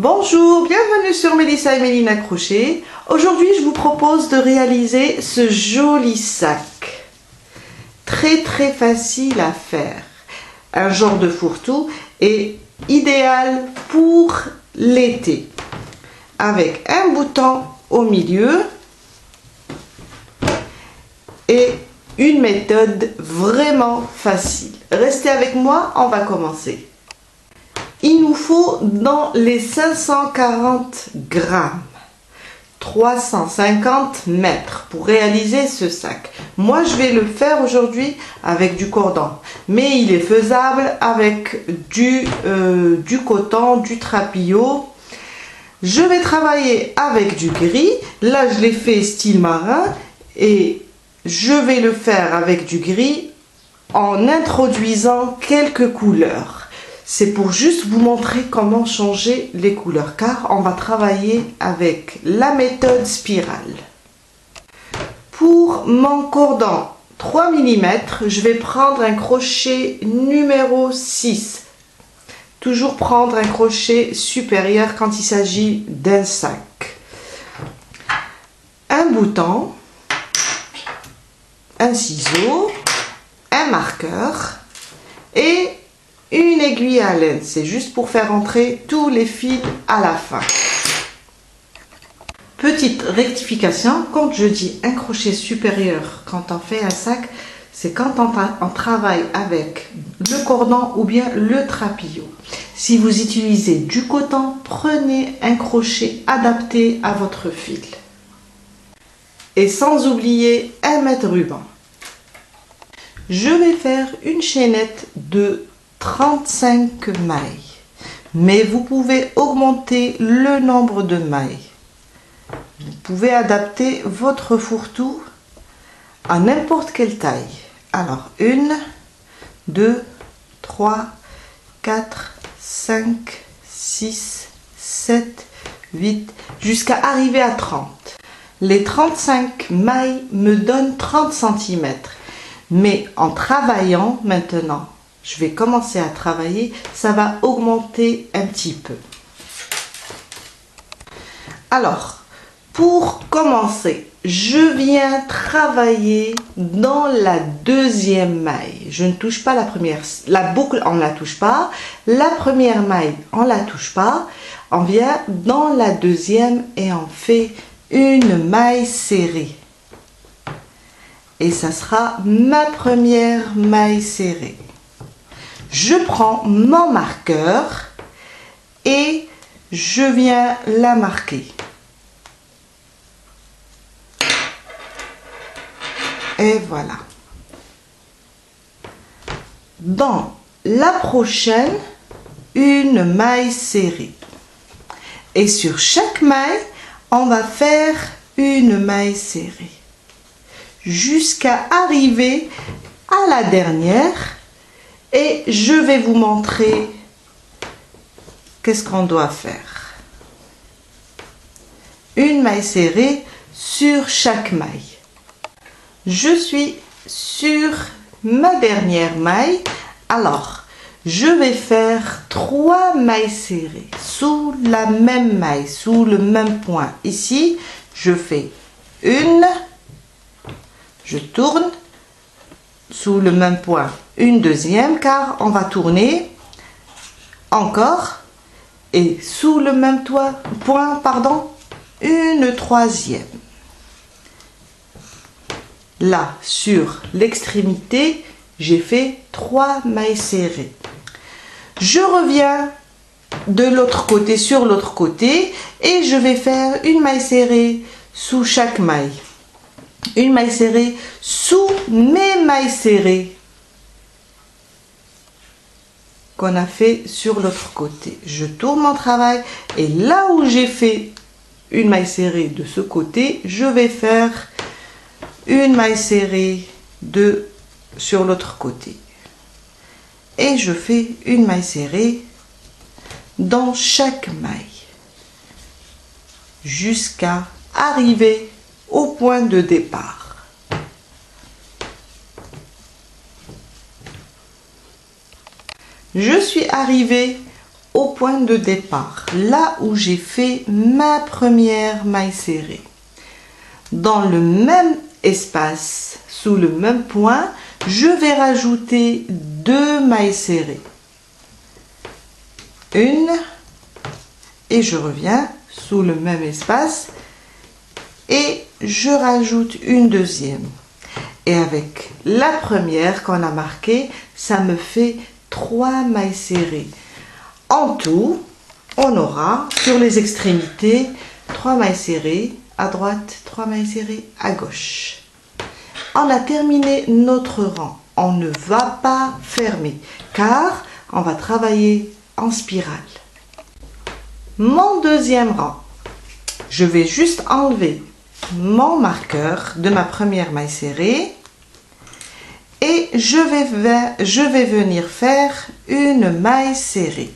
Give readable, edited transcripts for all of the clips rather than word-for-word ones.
Bonjour, bienvenue sur Mélissa et Mélina Crochet. Aujourd'hui, je vous propose de réaliser ce joli sac. Très facile à faire. Un genre de fourre-tout et idéal pour l'été. Avec un bouton au milieu et une méthode vraiment facile. Restez avec moi, on va commencer. Il nous faut dans les 540 grammes, 350 mètres pour réaliser ce sac. Moi, je vais le faire aujourd'hui avec du cordon, mais il est faisable avec du coton, du trapillo. Je vais travailler avec du gris. Là, je l'ai fait style marin et je vais le faire avec du gris en introduisant quelques couleurs. C'est pour juste vous montrer comment changer les couleurs car on va travailler avec la méthode spirale. Pour mon cordon 3 mm, je vais prendre un crochet numéro 6. Toujours prendre un crochet supérieur quand il s'agit d'un sac. Un bouton, un ciseau, un marqueur et une aiguille à laine. C'est juste pour faire entrer tous les fils à la fin. Petite rectification, quand je dis un crochet supérieur quand on fait un sac, c'est quand on travaille avec le cordon ou bien le trapillo. Si vous utilisez du coton, prenez un crochet adapté à votre fil. Et sans oublier un mètre-ruban. Je vais faire une chaînette de 35 mailles, mais vous pouvez augmenter le nombre de mailles. Vous pouvez adapter votre fourre-tout à n'importe quelle taille. Alors 1, 2, 3, 4, 5, 6, 7, 8, jusqu'à arriver à 30. Les 35 mailles me donnent 30 cm. Mais en travaillant maintenant, je vais commencer à travailler, ça va augmenter un petit peu. Alors, pour commencer, je viens travailler dans la deuxième maille. Je ne touche pas la première, la boucle on ne la touche pas, la première maille on ne la touche pas. On vient dans la deuxième et on fait une maille serrée. Et ça sera ma première maille serrée. Je prends mon marqueur et je viens la marquer. Et voilà. Dans la prochaine, une maille serrée. Et sur chaque maille, on va faire une maille serrée. Jusqu'à arriver à la dernière. Et je vais vous montrer qu'est-ce qu'on doit faire. Une maille serrée sur chaque maille. Je suis sur ma dernière maille. Alors, je vais faire 3 mailles serrées sous la même maille, sous le même point. Ici, je fais une, je tourne, sous le même point une deuxième car on va tourner encore et sous le même point une troisième. Là sur l'extrémité j'ai fait 3 mailles serrées. Je reviens de l'autre côté sur l'autre côté et je vais faire une maille serrée sous chaque maille. Une maille serrée sous mes mailles serrées qu'on a fait sur l'autre côté. Je tourne mon travail et là où j'ai fait une maille serrée de ce côté, je vais faire une maille serrée sur l'autre côté. Et je fais une maille serrée dans chaque maille jusqu'à arriver au point de départ. Je suis arrivée au point de départ, là où j'ai fait ma première maille serrée. Dans le même espace, sous le même point, je vais rajouter 2 mailles serrées. Une, et je reviens sous le même espace et je rajoute une deuxième. Et avec la première qu'on a marquée, ça me fait 3 mailles serrées. En tout, on aura sur les extrémités 3 mailles serrées à droite, 3 mailles serrées à gauche. On a terminé notre rang. On ne va pas fermer car on va travailler en spirale. Mon deuxième rang, je vais juste enlever mon marqueur de ma première maille serrée et je vais venir faire une maille serrée.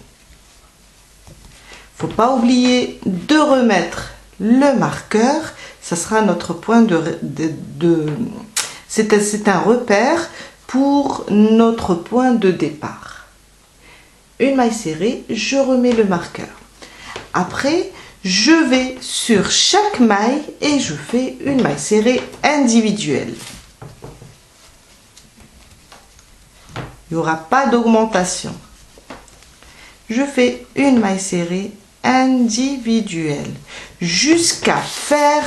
Faut pas oublier de remettre le marqueur, ça sera notre point c'est un repère pour notre point de départ. Une maille serrée, je remets le marqueur. Après, je vais sur chaque maille et je fais une maille serrée individuelle. Il n'y aura pas d'augmentation. Je fais une maille serrée individuelle jusqu'à faire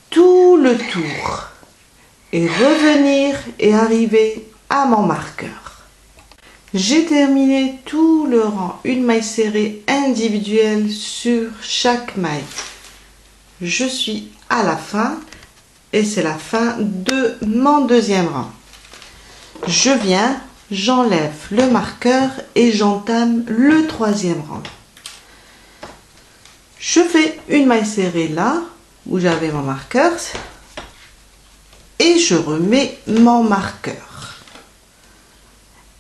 tout le tour et revenir et arriver à mon marqueur. J'ai terminé tout le rang, une maille serrée individuelle sur chaque maille. Je suis à la fin et c'est la fin de mon deuxième rang. Je viens, j'enlève le marqueur et j'entame le troisième rang. Je fais une maille serrée là où j'avais mon marqueur et je remets mon marqueur.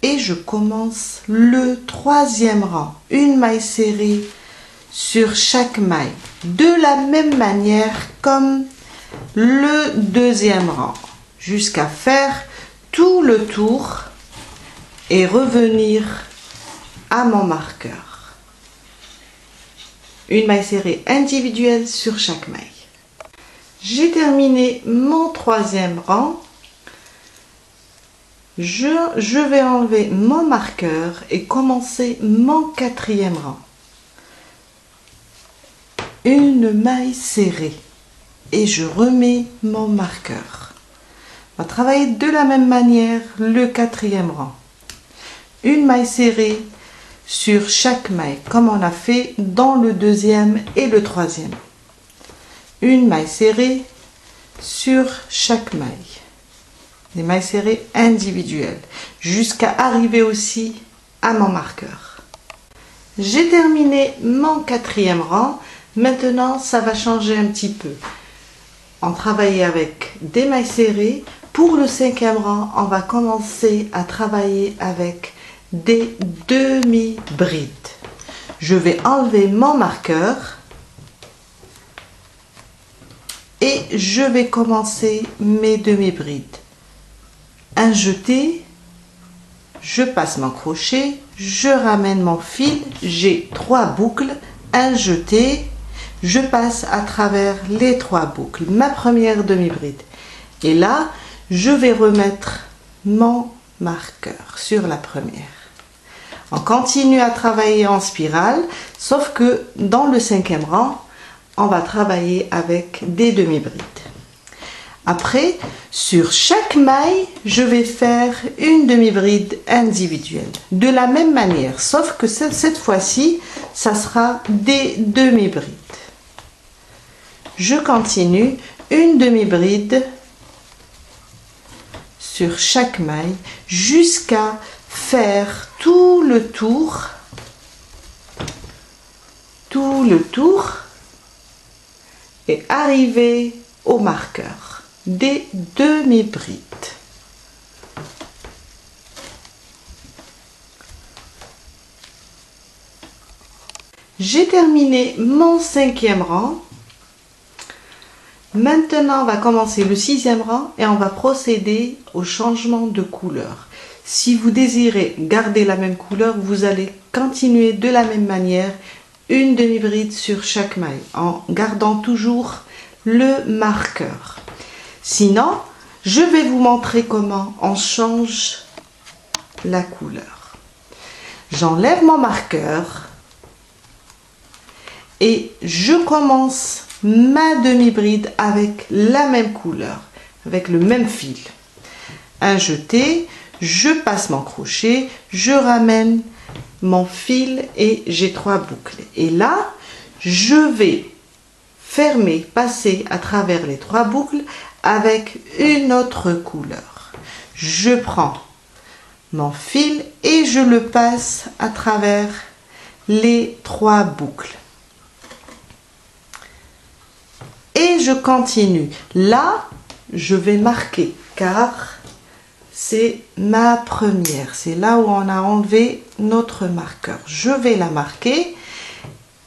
Et je commence le troisième rang, une maille serrée sur chaque maille, de la même manière comme le deuxième rang, jusqu'à faire tout le tour et revenir à mon marqueur. Une maille serrée individuelle sur chaque maille. J'ai terminé mon troisième rang. Je vais enlever mon marqueur et commencer mon quatrième rang. Une maille serrée et je remets mon marqueur. On va travailler de la même manière le quatrième rang. Une maille serrée sur chaque maille comme on a fait dans le deuxième et le troisième. Une maille serrée sur chaque maille. Des mailles serrées individuelles jusqu'à arriver aussi à mon marqueur. J'ai terminé mon quatrième rang. Maintenant, ça va changer un petit peu. On travaille avec des mailles serrées. Pour le cinquième rang, on va commencer à travailler avec des demi-brides. Je vais enlever mon marqueur et je vais commencer mes demi-brides. Un jeté, je passe mon crochet, je ramène mon fil, j'ai 3 boucles, un jeté, je passe à travers les 3 boucles, ma première demi-bride. Et là, je vais remettre mon marqueur sur la première. On continue à travailler en spirale, sauf que dans le cinquième rang, on va travailler avec des demi-brides. Après, sur chaque maille, je vais faire une demi-bride individuelle. De la même manière, sauf que cette fois-ci, ça sera des demi-brides. Je continue une demi-bride sur chaque maille jusqu'à faire tout le tour et arriver au marqueur. Des demi-brides. J'ai terminé mon cinquième rang. Maintenant, on va commencer le sixième rang et on va procéder au changement de couleur. Si vous désirez garder la même couleur, vous allez continuer de la même manière, une demi-bride sur chaque maille, en gardant toujours le marqueur. Sinon, je vais vous montrer comment on change la couleur. J'enlève mon marqueur et je commence ma demi-bride avec la même couleur, avec le même fil. Un jeté, je passe mon crochet, je ramène mon fil et j'ai 3 boucles. Et là, je vais fermer, passer à travers les 3 boucles avec une autre couleur. Je prends mon fil et je le passe à travers les 3 boucles. Et je continue. Là, je vais marquer car c'est ma première. C'est là où on a enlevé notre marqueur. Je vais la marquer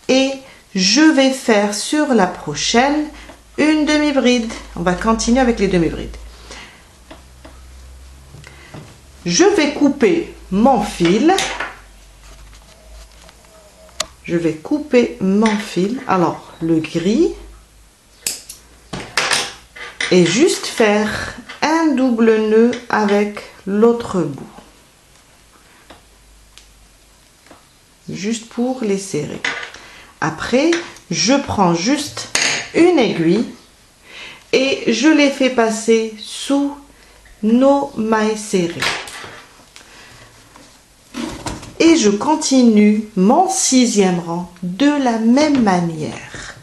et je vais faire sur la prochaine une demi-bride. On va continuer avec les demi-brides. Je vais couper mon fil. Je vais couper mon fil. Alors, le gris. Et juste faire un double nœud avec l'autre bout. Juste pour les serrer. Après, je prends juste une aiguille et je les fais passer sous nos mailles serrées. Et je continue mon 6e rang de la même manière.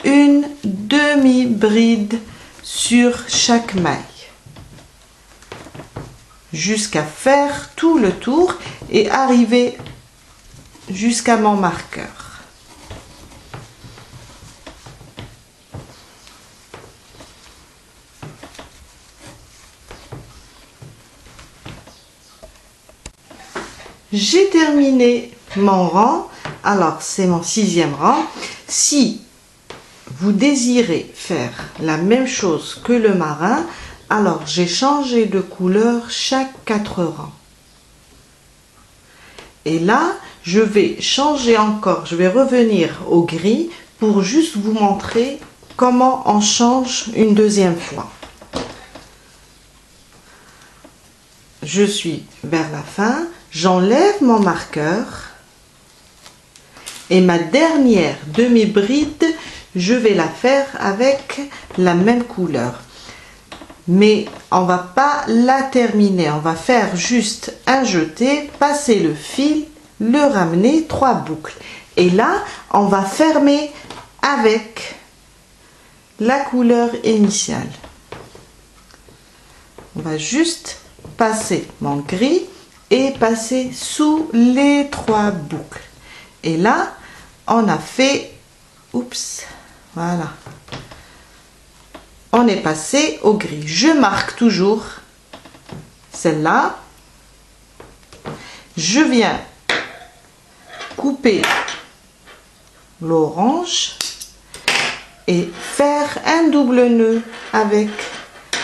Une demi-bride sur chaque maille. Jusqu'à faire tout le tour et arriver jusqu'à mon marqueur. J'ai terminé mon rang. Alors, c'est mon 6e rang. Si vous désirez faire la même chose que le marin, alors j'ai changé de couleur chaque 4 rangs. Et là, je vais changer encore, je vais revenir au gris pour juste vous montrer comment on change une deuxième fois. Je suis vers la fin, j'enlève mon marqueur et ma dernière demi-bride, je vais la faire avec la même couleur. Mais on va pas la terminer, on va faire juste un jeté, passer le fil, le ramener, 3 boucles. Et là, on va fermer avec la couleur initiale. On va juste passer mon gris et passer sous les 3 boucles. Et là, on a fait, oups, voilà. On est passé au gris. Je marque toujours celle-là. Je viens couper l'orange et faire un double nœud avec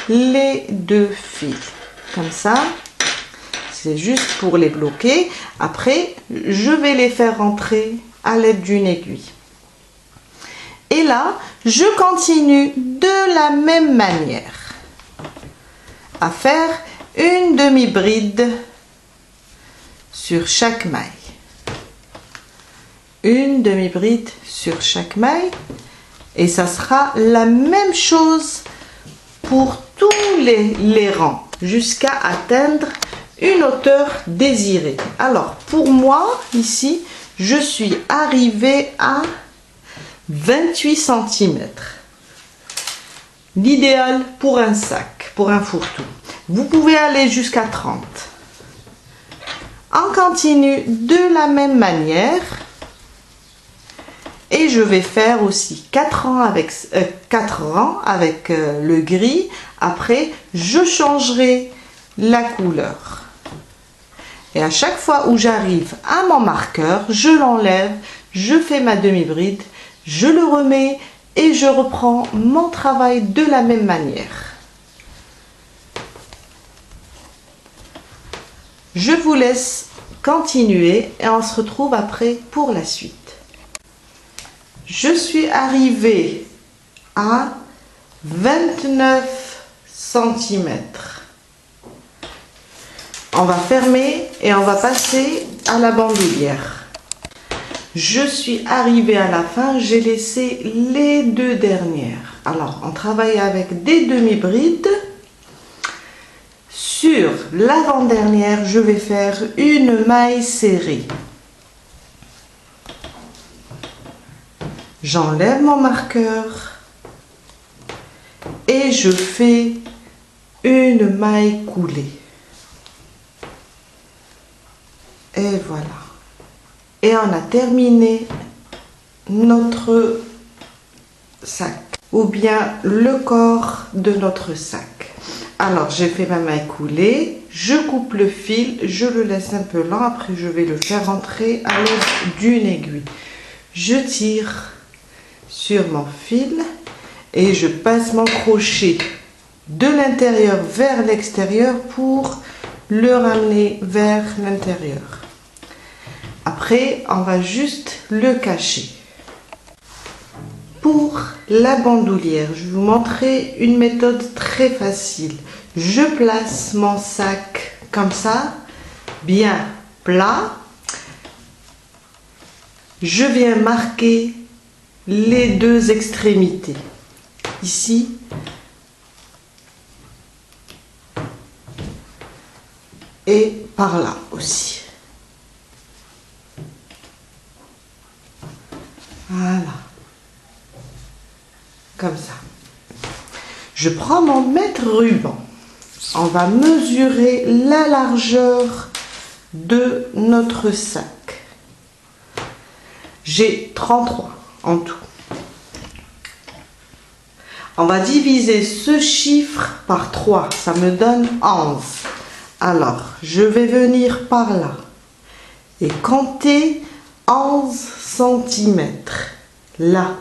les 2 fils. Comme ça, c'est juste pour les bloquer. Après, je vais les faire rentrer à l'aide d'une aiguille. Et là, je continue de la même manière à faire une demi-bride sur chaque maille. Une demi-bride sur chaque maille. Et ça sera la même chose pour tous les rangs jusqu'à atteindre une hauteur désirée. Alors, pour moi, ici, je suis arrivée à 28 cm. L'idéal pour un sac, pour un fourre-tout. Vous pouvez aller jusqu'à 30. On continue de la même manière. Et je vais faire aussi 4 rangs avec le gris. Après, je changerai la couleur. Et à chaque fois où j'arrive à mon marqueur, je l'enlève, je fais ma demi-bride, je le remets et je reprends mon travail de la même manière. Je vous laisse continuer et on se retrouve après pour la suite. Je suis arrivée à 29 cm. On va fermer et on va passer à la bandoulière. Je suis arrivée à la fin, j'ai laissé les deux dernières. Alors, on travaille avec des demi-brides. Sur l'avant-dernière, je vais faire une maille serrée. J'enlève mon marqueur et je fais une maille coulée. Et voilà. Et on a terminé notre sac ou bien le corps de notre sac. Alors, j'ai fait ma maille coulée, je coupe le fil, je le laisse un peu lent, après je vais le faire rentrer à l'aide d'une aiguille. Je tire sur mon fil et je passe mon crochet de l'intérieur vers l'extérieur pour le ramener vers l'intérieur. Après, on va juste le cacher. Pour la bandoulière, je vais vous montrer une méthode très facile. Je place mon sac comme ça, bien plat. Je viens marquer les deux extrémités. Ici. Et par là aussi. Voilà. Comme ça. Je prends mon mètre ruban. On va mesurer la largeur de notre sac. J'ai 33 en tout. On va diviser ce chiffre par 3. Ça me donne 11. Alors, je vais venir par là et compter 11 cm. Là.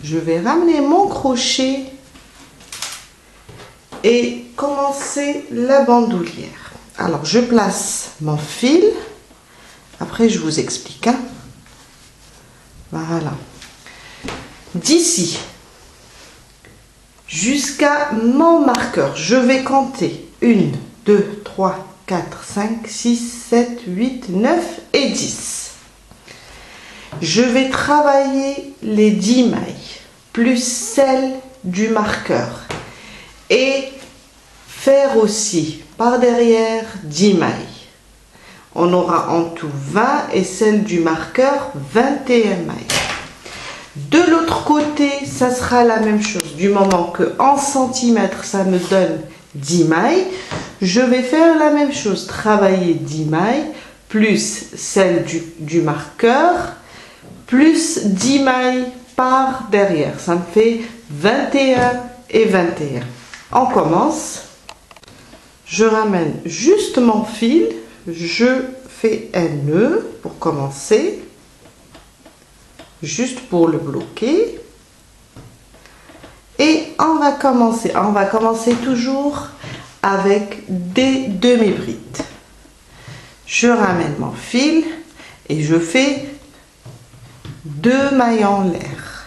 Je vais ramener mon crochet et commencer la bandoulière. Alors, je place mon fil. Après, je vous explique. Hein. Voilà. D'ici jusqu'à mon marqueur, je vais compter 1, 2, 3, 4, 5, 6, 7, 8, 9 et 10. Je vais travailler les 10 mailles plus celle du marqueur et faire aussi par derrière 10 mailles. On aura en tout 20 et celle du marqueur 21 mailles. De l'autre côté, ça sera la même chose. Du moment que en centimètres, ça me donne 10 mailles, je vais faire la même chose. Travailler 10 mailles plus celle du marqueur plus 10 mailles par derrière. Ça me fait 21 et 21. On commence. Je ramène juste mon fil. Je fais un nœud pour commencer. Juste pour le bloquer. Et on va commencer. On va commencer toujours avec des demi-brides. Je ramène mon fil et je fais 2 mailles en l'air.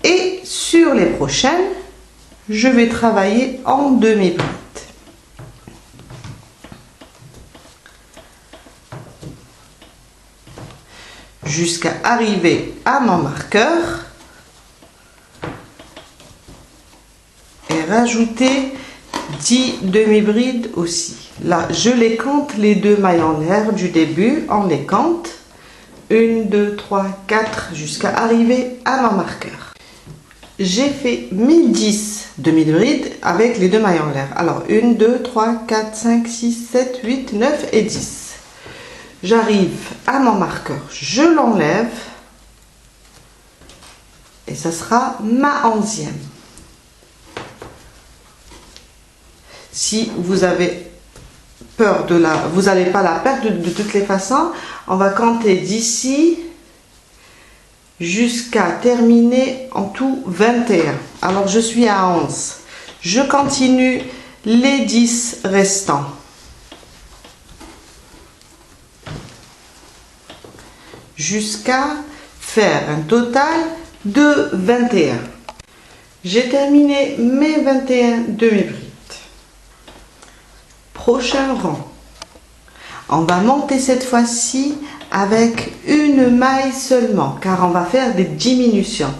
Et sur les prochaines, je vais travailler en demi-bride. Jusqu'à arriver à mon marqueur et rajouter 10 demi-brides aussi. Là, je les compte, les 2 mailles en l'air du début, on les compte. 1, 2, 3, 4, jusqu'à arriver à mon marqueur. J'ai fait mes 10 demi-brides avec les 2 mailles en l'air. Alors, 1, 2, 3, 4, 5, 6, 7, 8, 9 et 10. J'arrive à mon marqueur, je l'enlève et ça sera ma 11e. Si vous avez peur de la... Vous n'allez pas la perdre de toutes les façons. On va compter d'ici jusqu'à terminer en tout 21. Alors je suis à 11. Je continue les 10 restants. Jusqu'à faire un total de 21. J'ai terminé mes 21 demi-brides. Prochain rang. On va monter cette fois-ci avec une maille seulement, car on va faire des diminutions.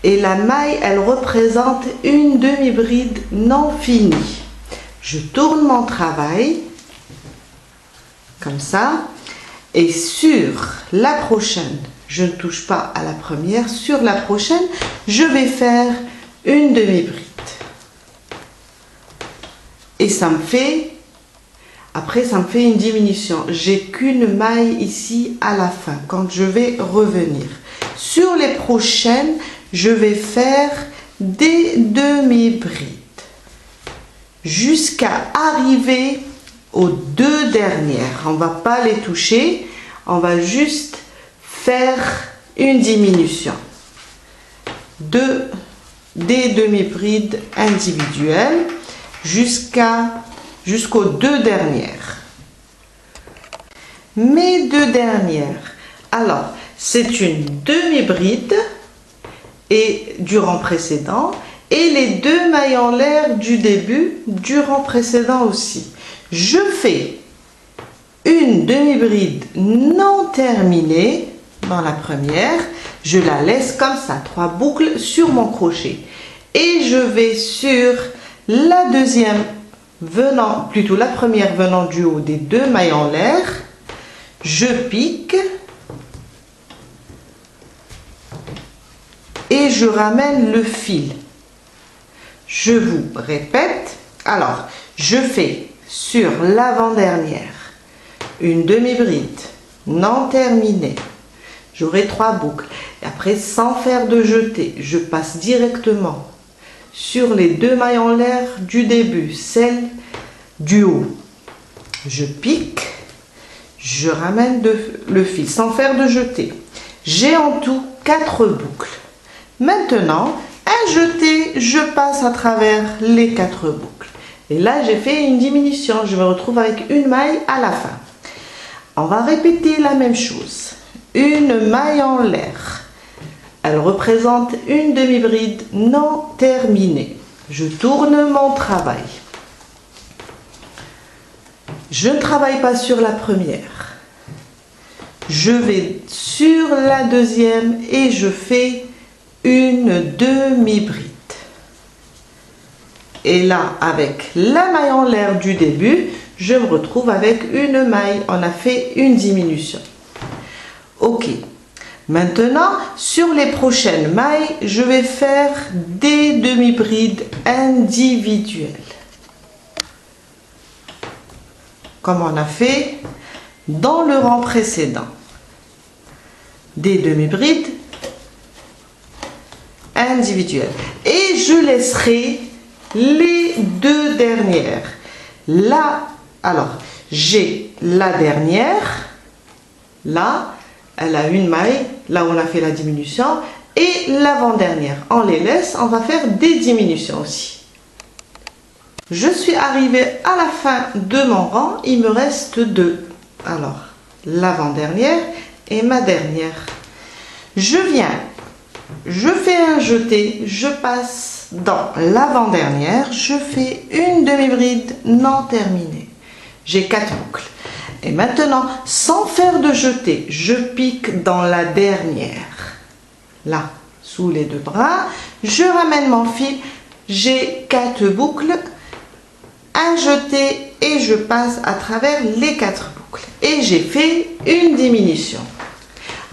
Et la maille, elle représente une demi-bride non finie. Je tourne mon travail, comme ça, et sur la prochaine, je ne touche pas à la première, sur la prochaine, je vais faire une demi-bride. Et ça me fait... Après, ça me fait une diminution. J'ai qu'une maille ici à la fin, quand je vais revenir. Sur les prochaines, je vais faire des demi-brides. Jusqu'à arriver aux deux dernières. On ne va pas les toucher. On va juste faire une diminution. Des demi-brides individuelles jusqu'aux deux dernières. Mes deux dernières. Alors, c'est une demi-bride et du rang précédent et les deux mailles en l'air du début du rang précédent aussi. Je fais une demi-bride non terminée dans la première. Je la laisse comme ça, 3 boucles sur mon crochet. Et je vais sur la deuxième la première venant du haut des deux mailles en l'air, je pique et je ramène le fil. Je vous répète, alors je fais sur l'avant-dernière une demi-bride non terminée, j'aurai 3 boucles, et après sans faire de jeté, je passe directement sur les deux mailles en l'air du début, celle du haut. Je pique, je ramène le fil sans faire de jeté. J'ai en tout 4 boucles. Maintenant, un jeté, je passe à travers les 4 boucles. Et là, j'ai fait une diminution. Je me retrouve avec une maille à la fin. On va répéter la même chose. Une maille en l'air. Elle représente une demi-bride non terminée. Je tourne mon travail. Je ne travaille pas sur la première. Je vais sur la deuxième et je fais une demi-bride. Et là, avec la maille en l'air du début, je me retrouve avec une maille. On a fait une diminution. Ok. Maintenant, sur les prochaines mailles, je vais faire des demi-brides individuelles. Comme on a fait dans le rang précédent. Des demi-brides individuelles. Et je laisserai les deux dernières. Là, alors, j'ai la dernière, là, elle a une maille, là où on a fait la diminution, et l'avant-dernière. On les laisse, on va faire des diminutions aussi. Je suis arrivée à la fin de mon rang, il me reste 2. Alors, l'avant-dernière et ma dernière. Je viens, je fais un jeté, je passe dans l'avant-dernière, je fais une demi-bride non terminée. J'ai 4 boucles. Et maintenant, sans faire de jeté, je pique dans la dernière. Là, sous les 2 bras, je ramène mon fil, j'ai 4 boucles, un jeté et je passe à travers les 4 boucles. Et j'ai fait une diminution.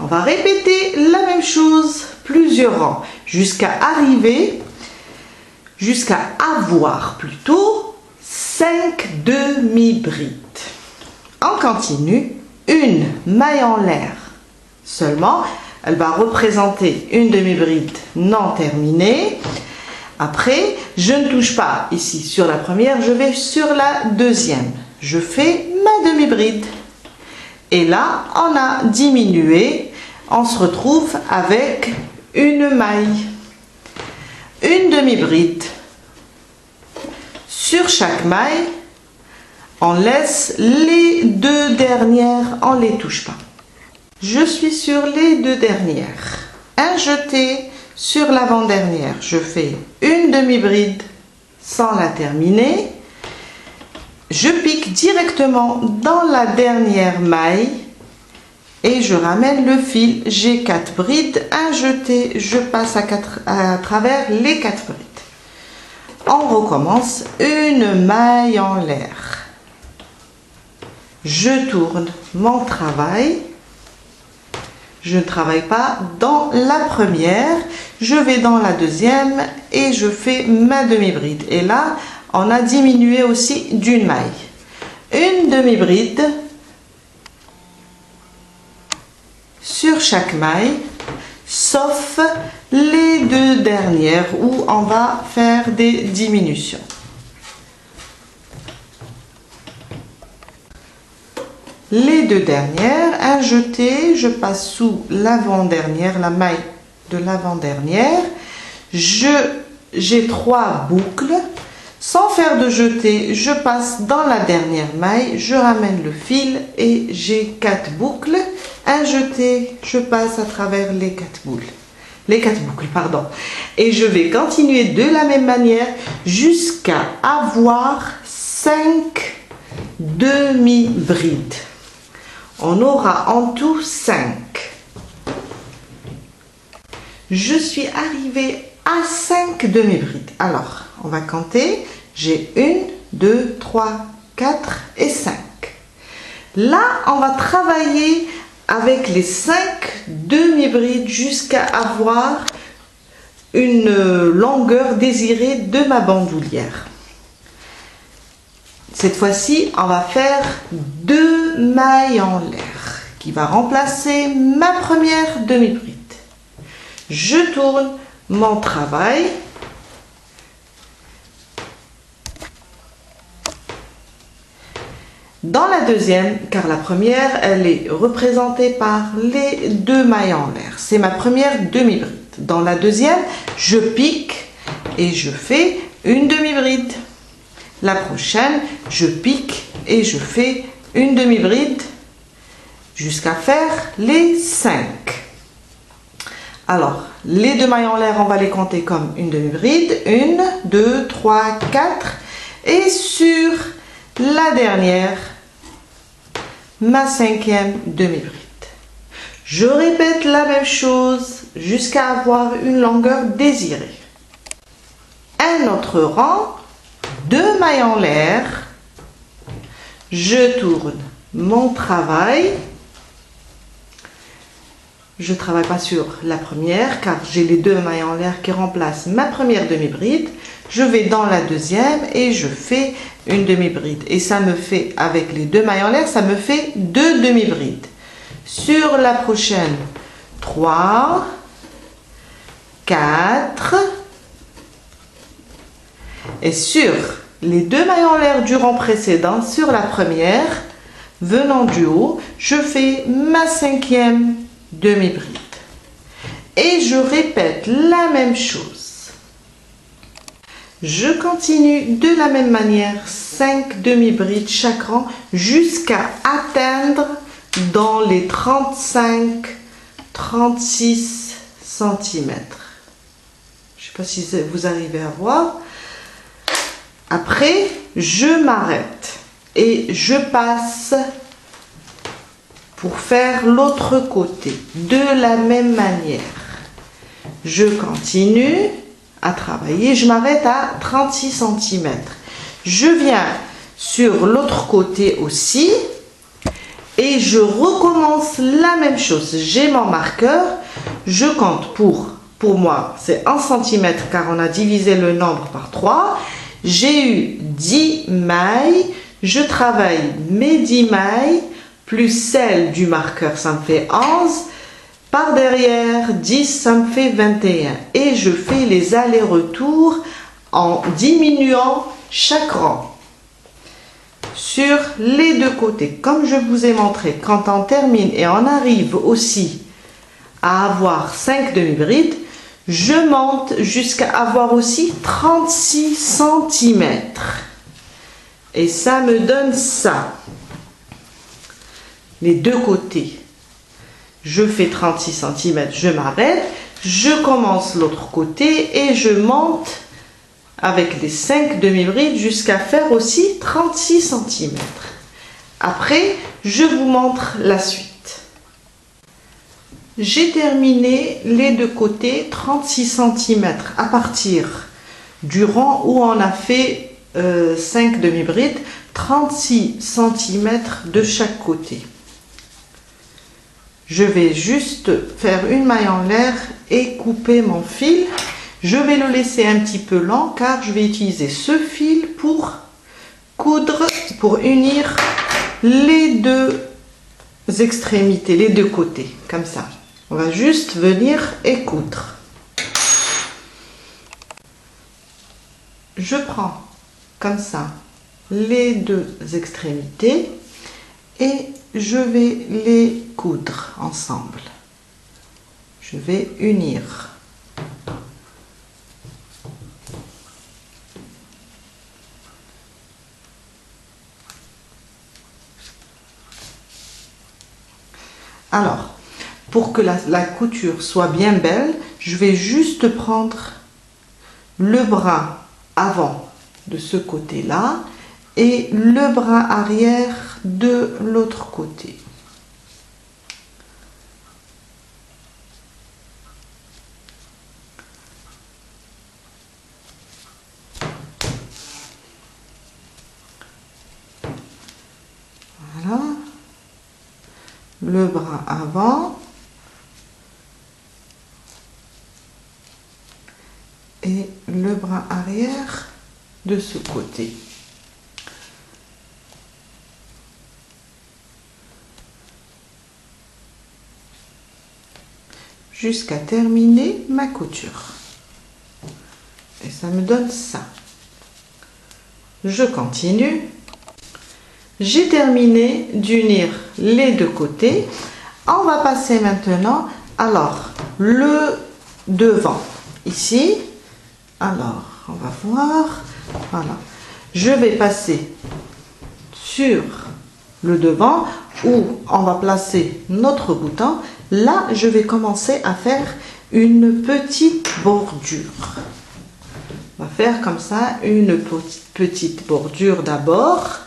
On va répéter la même chose plusieurs rangs jusqu'à avoir plutôt 5 demi-brides. On continue, une maille en l'air seulement, elle va représenter une demi-bride non terminée. Après, je ne touche pas ici sur la première, je vais sur la deuxième. Je fais ma demi-bride. Et là, on a diminué, on se retrouve avec une maille, une demi-bride, Sur chaque maille, on laisse les 2 dernières, on ne les touche pas. Je suis sur les 2 dernières. Un jeté sur l'avant-dernière. Je fais une demi-bride sans la terminer. Je pique directement dans la dernière maille et je ramène le fil. J'ai 4 brides, un jeté, je passe à travers les 4 brides. On recommence une maille en l'air. Je tourne mon travail. Je ne travaille pas dans la première, je vais dans la deuxième et je fais ma demi-bride. Et là, on a diminué aussi d'une maille. Une demi-bride sur chaque maille, sauf les 2 dernières où on va faire des diminutions. Les 2 dernières, un jeté, je passe sous l'avant-dernière, la maille de l'avant-dernière. J'ai 3 boucles. Sans faire de jeté, je passe dans la dernière maille, je ramène le fil et j'ai 4 boucles. Un jeté, je passe à travers les 4 boucles. Les 4 boucles, pardon. Et je vais continuer de la même manière jusqu'à avoir 5 demi-brides. On aura en tout 5. Je suis arrivée à 5 demi-brides. Alors, on va compter. J'ai 1, 2, 3, 4 et 5. Là, on va travailler avec les 5 demi-brides jusqu'à avoir une longueur désirée de ma bandoulière. Cette fois-ci, on va faire 2 mailles en l'air qui va remplacer ma première demi-bride. Je tourne mon travail. Dans la deuxième, car la première, elle est représentée par les 2 mailles en l'air. C'est ma première demi-bride. Dans la deuxième, je pique et je fais une demi-bride. La prochaine, je pique et je fais une demi-bride jusqu'à faire les 5. Alors, les 2 mailles en l'air, on va les compter comme une demi-bride. 1, 2, 3, 4. Et sur la dernière, ma 5e demi-bride. Je répète la même chose jusqu'à avoir une longueur désirée. Un autre rang. 2 mailles en l'air, je tourne mon travail, je ne travaille pas sur la première car j'ai les 2 mailles en l'air qui remplacent ma première demi-bride, je vais dans la deuxième et je fais une demi-bride et ça me fait, avec les 2 mailles en l'air, ça me fait 2 demi-brides. Sur la prochaine, 3, 4, et sur les 2 mailles en l'air du rang précédent, sur la première, venant du haut, je fais ma 5e demi-bride. Et je répète la même chose. Je continue de la même manière, 5 demi-brides chaque rang, jusqu'à atteindre dans les 35-36 cm. Je ne sais pas si vous arrivez à voir. Après, je m'arrête et je passe pour faire l'autre côté de la même manière. Je continue à travailler, je m'arrête à 36 cm. Je viens sur l'autre côté aussi et je recommence la même chose. J'ai mon marqueur, je compte pour moi c'est 1 cm car on a divisé le nombre par 3. J'ai eu 10 mailles, je travaille mes 10 mailles, plus celle du marqueur, ça me fait 11. Par derrière, 10, ça me fait 21. Et je fais les allers-retours en diminuant chaque rang. Sur les 2 côtés, comme je vous ai montré, quand on termine et on arrive aussi à avoir 5 demi-brides, je monte jusqu'à avoir aussi 36 cm. Et ça me donne ça. Les deux côtés. Je fais 36 cm, je m'arrête. Je commence l'autre côté et je monte avec les 5 demi-brides jusqu'à faire aussi 36 cm. Après, je vous montre la suite. J'ai terminé les deux côtés 36 cm à partir du rang où on a fait 5 demi-brides, 36 cm de chaque côté. Je vais juste faire une maille en l'air et couper mon fil. Je vais le laisser un petit peu lent car je vais utiliser ce fil pour coudre, pour unir les deux extrémités, les deux côtés, comme ça. On va juste venir et coudre. Je prends comme ça les deux extrémités et je vais les coudre ensemble. Je vais unir. Alors, pour que la couture soit bien belle, je vais juste prendre le bras avant de ce côté-là et le bras arrière de l'autre côté. Voilà. Le bras avant et le bras arrière de ce côté. Jusqu'à terminer ma couture. Et ça me donne ça. Je continue. J'ai terminé d'unir les deux côtés. On va passer maintenant, alors, le devant. Ici, alors, on va voir. Voilà. Je vais passer sur le devant où on va placer notre bouton. Là, je vais commencer à faire une petite bordure. On va faire comme ça une petite bordure d'abord.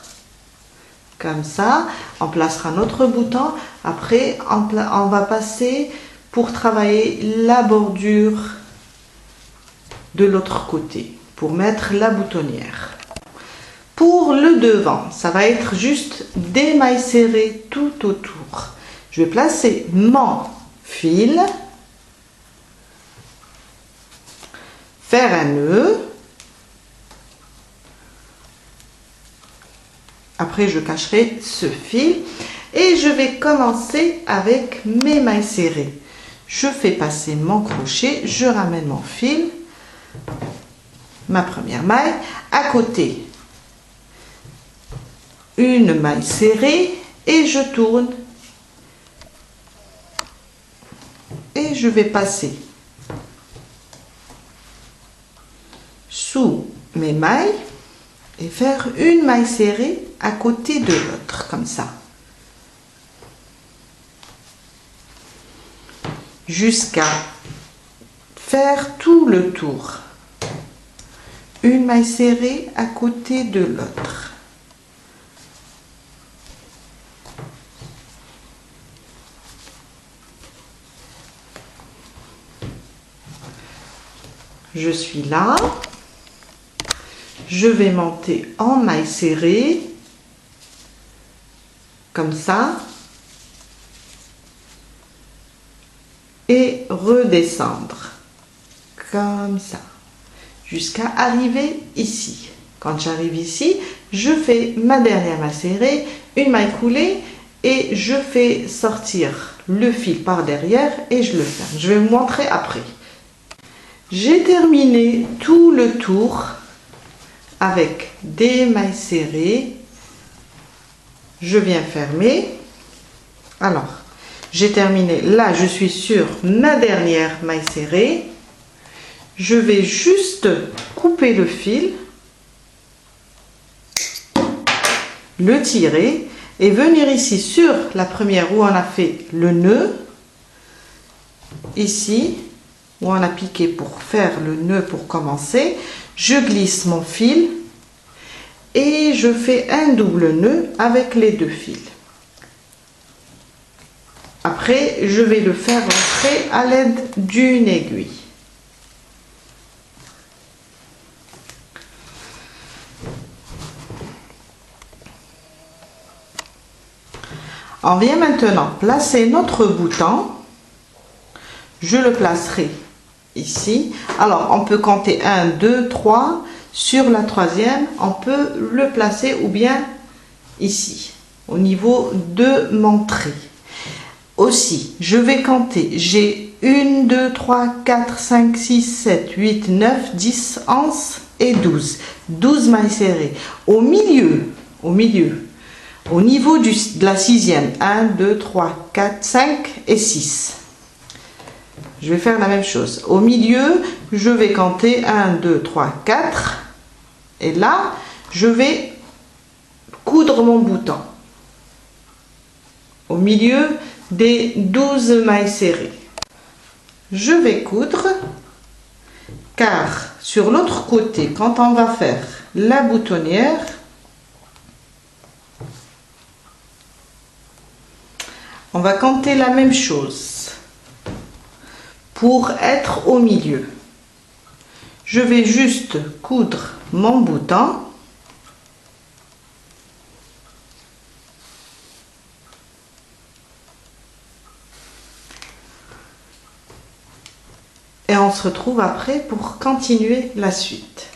Comme ça, on placera notre bouton. Après, on va passer pour travailler la bordure de l'autre côté, pour mettre la boutonnière. Pour le devant, ça va être juste des mailles serrées tout autour. Je vais placer mon fil, faire un nœud. Après, je cacherai ce fil et je vais commencer avec mes mailles serrées. Je fais passer mon crochet, je ramène mon fil, ma première maille, à côté, une maille serrée et je tourne et je vais passer sous mes mailles et faire une maille serrée à côté de l'autre, comme ça. Jusqu'à faire tout le tour. Une maille serrée à côté de l'autre. Je suis là. Je vais monter en maille serrée, comme ça, et redescendre, comme ça, jusqu'à arriver ici. Quand j'arrive ici, je fais ma dernière maille serrée, une maille coulée, et je fais sortir le fil par derrière et je le ferme. Je vais vous montrer après. J'ai terminé tout le tour avec des mailles serrées. Je viens fermer. Alors, j'ai terminé. Là, je suis sur ma dernière maille serrée. Je vais juste couper le fil. le tirer et venir ici sur la première où on a fait le nœud, ici où on a piqué pour faire le nœud pour commencer, je glisse mon fil et je fais un double nœud avec les deux fils. Après, je vais le faire rentrer à l'aide d'une aiguille. On vient maintenant placer notre bouton. Je le placerai ici. Alors, on peut compter 1, 2, 3. Sur la troisième, on peut le placer ou bien ici, au niveau de mon trait. Aussi, je vais compter. J'ai 1, 2, 3, 4, 5, 6, 7, 8, 9, 10, 11 et 12. 12 mailles serrées. Au niveau de la sixième, 1, 2, 3, 4, 5 et 6. Je vais faire la même chose. Au milieu, je vais compter 1, 2, 3, 4. Et là, je vais coudre mon bouton. Au milieu des 12 mailles serrées. Je vais coudre, car sur l'autre côté, quand on va faire la boutonnière, on va compter la même chose pour être au milieu. Je vais juste coudre mon bouton. Et on se retrouve après pour continuer la suite.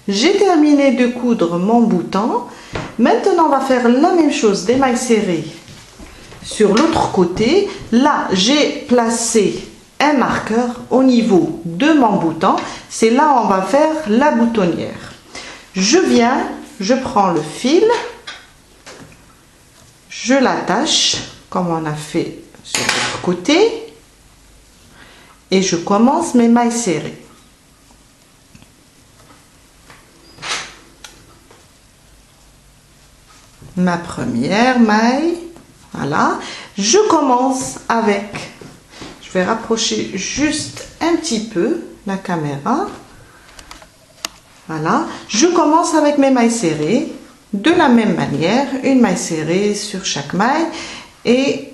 J'ai terminé de coudre mon bouton. Maintenant, on va faire la même chose des mailles serrées sur l'autre côté. Là, j'ai placé un marqueur au niveau de mon bouton. C'est là où on va faire la boutonnière. Je viens, je prends le fil, je l'attache comme on a fait sur l'autre côté. Et je commence mes mailles serrées. Ma première maille, voilà. Je commence avec, je vais rapprocher juste un petit peu la caméra. Voilà. Je commence avec mes mailles serrées de la même manière, une maille serrée sur chaque maille. Et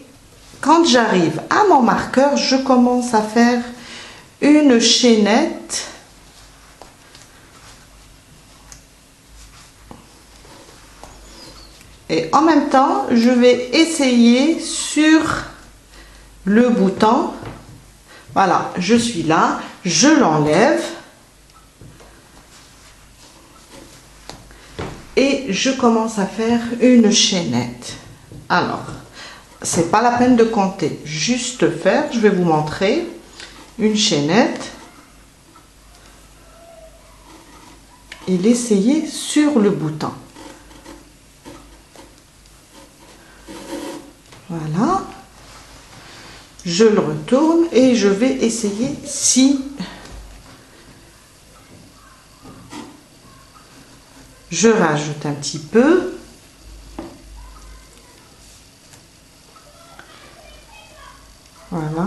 quand j'arrive à mon marqueur, je commence à faire une chaînette et en même temps, je vais essayer sur le bouton. Voilà, je suis là, je l'enlève et je commence à faire une chaînette. Alors, c'est pas la peine de compter, juste faire, je vais vous montrer une chaînette et l'essayer sur le bouton. Voilà, je le retourne et je vais essayer si je rajoute un petit peu. Voilà.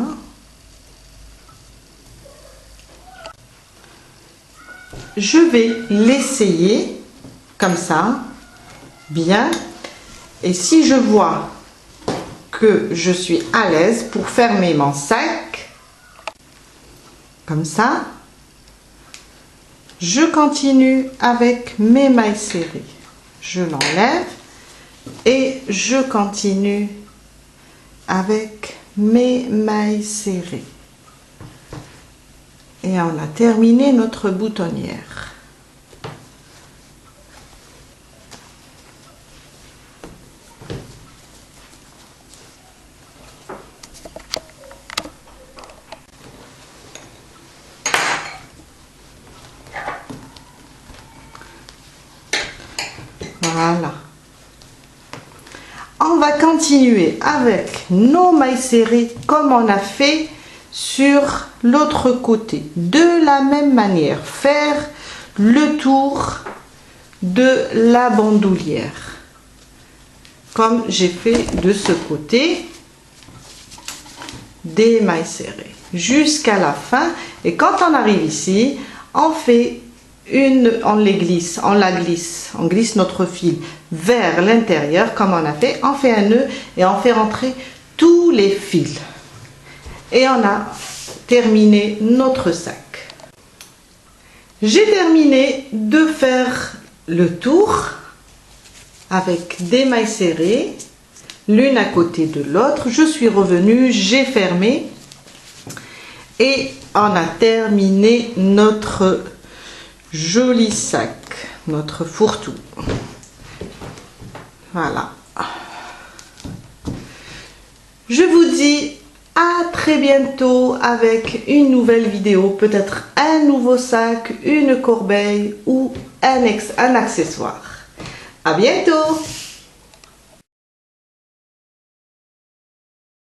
Je vais l'essayer comme ça, bien. Et si je vois que je suis à l'aise pour fermer mon sac, comme ça, je continue avec mes mailles serrées. Je l'enlève et je continue avec mes mailles serrées. Et on a terminé notre boutonnière. Voilà. On va continuer avec nos mailles serrées comme on a fait sur l'autre côté. De la même manière, faire le tour de la bandoulière. comme j'ai fait de ce côté, des mailles serrées jusqu'à la fin. Et quand on arrive ici, on fait on glisse notre fil vers l'intérieur comme on a fait. On fait un nœud et on fait rentrer tous les fils. Et on a terminé notre sac. J'ai terminé de faire le tour avec des mailles serrées, l'une à côté de l'autre. Je suis revenue, j'ai fermé et on a terminé notre joli sac, notre fourre-tout. Voilà. Je vous dis à très bientôt avec une nouvelle vidéo, peut-être un nouveau sac, une corbeille ou un accessoire. À bientôt!